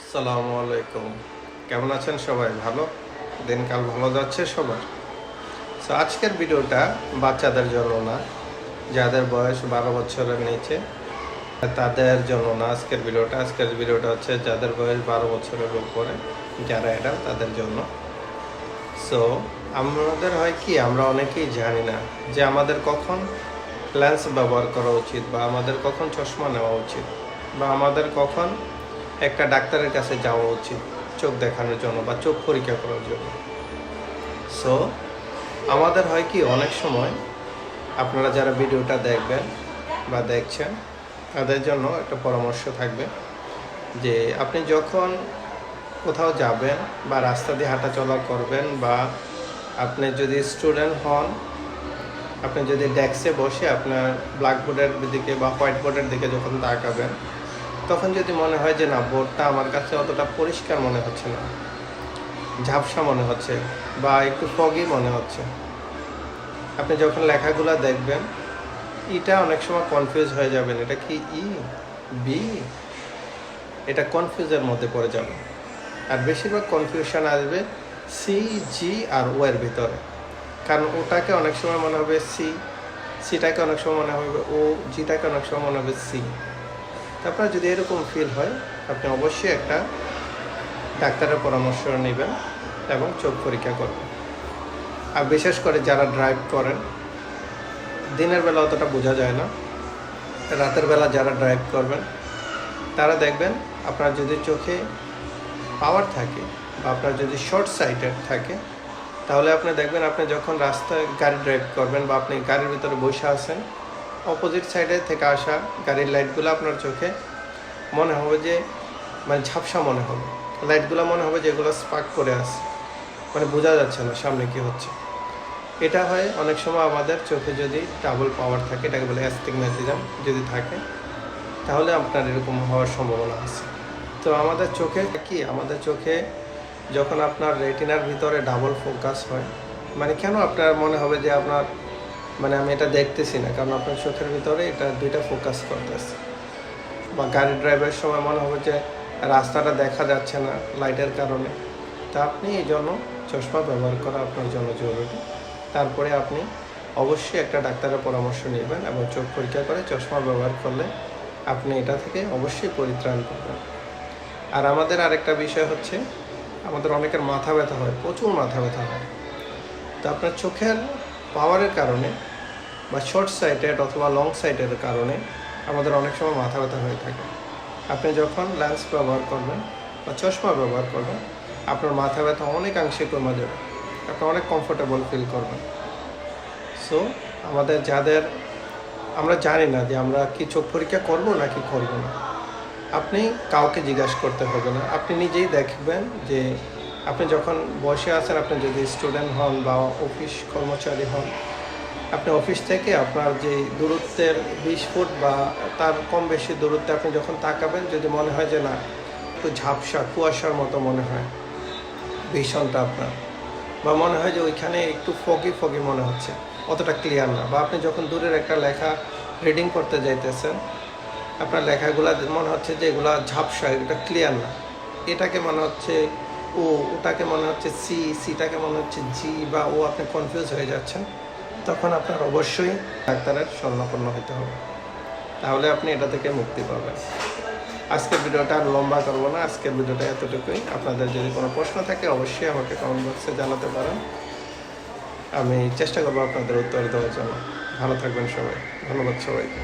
আসসালামু আলাইকুম। কেমন আছেন সবাই? ভালো? দিনকাল ভালো যাচ্ছে সবার? সো আজকের ভিডিওটা বাচ্চাদের জন্য না, যাদের বয়স 12 বছরের নিচে তাদের জন্য না। আজকের ভিডিওটা হচ্ছে যাদের বয়স 12 বছরের উপরে, যারা অ্যাডাল্ট তাদের জন্য। সো আমাদের হয় কি, আমরা অনেকেই জানি না যে আমাদের কখন লেন্স ব্যবহার করা উচিত, বা আমাদের কখন চশমা নেওয়া উচিত, বা আমাদের কখন একটা ডাক্তারের কাছে যাওয়া উচিত চোখ দেখানোর জন্য বা চোখ পরীক্ষা করার জন্য। সো আমাদের হয় কি, অনেক সময় আপনারা যারা ভিডিওটা দেখবেন বা দেখছেন তাদের জন্য একটা পরামর্শ থাকবে যে আপনি যখন কোথাও যাবেন বা রাস্তা দিয়ে হাঁটা চলা করবেন, বা আপনি যদি স্টুডেন্ট হন, আপনি যদি ডেস্কে বসে আপনার ব্ল্যাকবোর্ডের দিকে বা হোয়াইট বোর্ডের দিকে যখন তাকাবেন, তখন যদি মনে হয় যে না, বোর্ডটা আমার কাছে অতটা পরিষ্কার মনে হচ্ছে না, ঝাপসা মনে হচ্ছে বা একটু ফগি মনে হচ্ছে, আপনি যখন লেখাগুলো দেখবেন এটা অনেক সময় কনফিউজ হয়ে যাবেন, এটা কি ই, বি, এটা কনফিউজের মধ্যে পড়ে যাবে। আর বেশিরভাগ কনফিউশন আসবে সি, জি আর ও এর ভিতরে। কারণ ওটাকে অনেক সময় মনে হবে সি, সিটাকে অনেক সময় মনে হবে ও, জিটাকে অনেক সময় মনে হবে সি। তারপর যদি এরকম ফিল হয়, আপনি অবশ্যই একটা ডাক্তারের পরামর্শ নেবেন এবং চোখ পরীক্ষা করবেন। আর বিশেষ করে যারা ড্রাইভ করেন, দিনের বেলা অতটা বোঝা যায় না, রাতের বেলা যারা ড্রাইভ করবেন তারা দেখবেন আপনার যদি চোখে পাওয়ার থাকে বা আপনার যদি শর্ট সাইটেড থাকে, তাহলে আপনি দেখবেন আপনি যখন রাস্তায় গাড়ি ড্রাইভ করবেন বা আপনি গাড়ির ভিতরে বসে আছেন, অপোজিট সাইডে থেকে আসা গাড়ির লাইটগুলো আপনার চোখে মনে হবে যে মানে ঝাপসা মনে হবে, লাইটগুলো মনে হবে যে এগুলো স্পার্ক করে আসে, মানে বোঝা যাচ্ছে না সামনে কি হচ্ছে। এটা হয় অনেক সময় আমাদের চোখে যদি ডাবল পাওয়ার থাকে, এটাকে বলে অ্যাস্টিগম্যাটিজম যদি থাকে, তাহলে আপনার এরকম হওয়ার সম্ভাবনা আছে। তো আমাদের চোখে কি, আমাদের চোখে যখন আপনার রেটিনার ভিতরে ডাবল ফোকাস হয়, মানে কেন আপনার মনে হবে যে আপনার মানে আমি এটা দেখতেছি না, কারণ আপনার চোখের ভিতরে এটা দুইটা ফোকাস করতেছে। বা গাড়ি ড্রাইভের সময় মনে হবে যে রাস্তাটা দেখা যাচ্ছে না লাইটের কারণে, তা আপনি এই জন্য চশমা ব্যবহার করা আপনার জন্য জরুরি। তারপরে আপনি অবশ্যই একটা ডাক্তারের পরামর্শ নেবেন এবং চোখ পরীক্ষা করে চশমা ব্যবহার করলে আপনি এটা থেকে অবশ্যই পরিত্রাণ পাবেন। আর আমাদের আরেকটা বিষয় হচ্ছে, আমাদের অনেকের মাথা ব্যথা হয়, প্রচুর মাথা ব্যথা হয়। তো আপনার চোখের পাওয়ারের কারণে বা শর্ট সাইটেড অথবা লং সাইটের কারণে আমাদের অনেক সময় মাথা ব্যথা হয়ে থাকে। আপনি যখন লেন্স ব্যবহার করবেন বা চশমা ব্যবহার করবেন, আপনার মাথা ব্যথা অনেকাংশে কমে যাবে, আপনি অনেক কমফোর্টেবল ফিল করবেন। সো আমাদের যাদের আমরা জানি না যে আমরা কি চোখ পরীক্ষা করব নাকি করব না, আপনি কাউকে জিজ্ঞাসা করতে হবে না, আপনি নিজেই দেখবেন যে আপনি যখন বসে আছেন, আপনি যদি স্টুডেন্ট হন বা অফিস কর্মচারী হন, আপনি অফিস থেকে আপনার যে দূরত্বের 20 ফুট বা তার কম বেশি দূরত্বে আপনি যখন তাকাবেন, যদি মনে হয় যে না একটু ঝাপসা কুয়াশার মতো মনে হয় ভীষণটা আপনার, বা মনে হয় যে ওইখানে একটু ফগি ফগি মনে হচ্ছে, অতটা ক্লিয়ার না, বা আপনি যখন দূরের একটা লেখা রিডিং করতে যাইতেছেন, আপনার লেখাগুলো মনে হচ্ছে যে এগুলো ঝাপসা, এটা ক্লিয়ার না, এটাকে মনে হচ্ছে ও, ওটাকে মনে হচ্ছে সি, সিটাকে মনে হচ্ছে জি বা ও, আপনি কনফিউজ হয়ে যাচ্ছেন, তখন আপনার অবশ্যই ডাক্তারের শরণাপন্ন হতে হবে, তাহলে আপনি এটা থেকে মুক্তি পাবেন। আজকের ভিডিওটা আর লম্বা করবো না, আজকের ভিডিওটা এতটুকুই। আপনাদের যদি কোনো প্রশ্ন থাকে অবশ্যই আমাকে কমেন্ট বক্সে জানাতে পারেন, আমি চেষ্টা করবো আপনাদের উত্তর দেওয়ার জন্য। ভালো থাকবেন সবাই, ধন্যবাদ সবাইকে।